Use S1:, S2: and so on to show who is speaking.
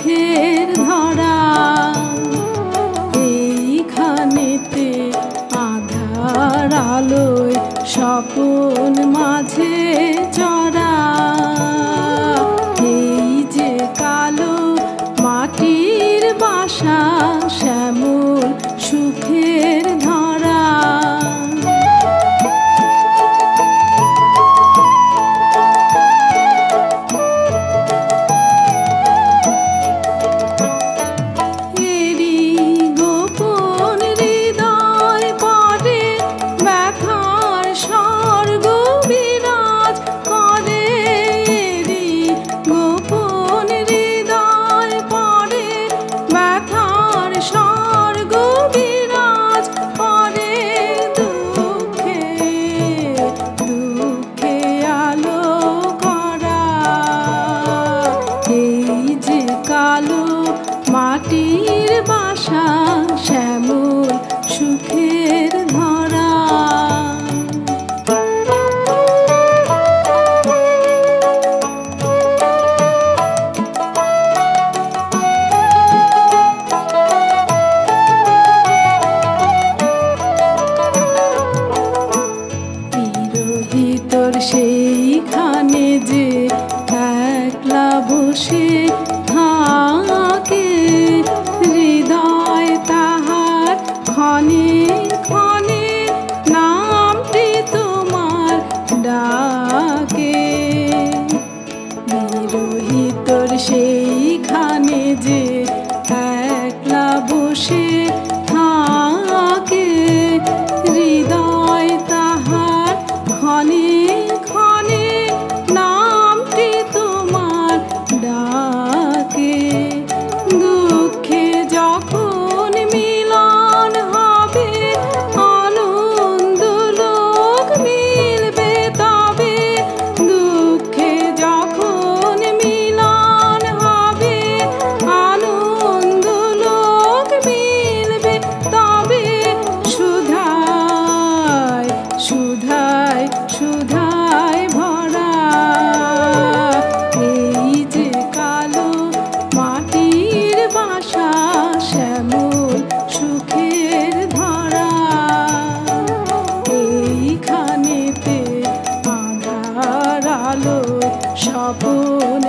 S1: সুখের ধরা। এইখানেতে আধার আলোয় স্বপন মাঝে চড়া। এই যে কালো মাটির বাসা, শ্যামল সুখের ধরা। মাটির বাসা, শ্যামল সুখের ধরা। বিরহিতর সেইখানে যে একলা বসে থাকে, হৃদয় তাহার ক্ষণে ক্ষণে নামটি তোমার ডাকে। বিরহিতর সেইখানে যে একলা বসে থাকে, হৃদয় তাহার ক্ষণে ক্ষণে নামটি তোমার ডাকে। দুঃখে যখন মিলন হবে, আনন্দ লোক মিলবে তবে। দুঃখে যখন মিলন হবে, আনন্দ লোক মিলবে তবে। সুধায় সুধায় সুধায় ভরা। এই যে কালো মাটির বাসা, শ্যামল সুখের ধরা। এইখানেতে আধার আলো স্বপন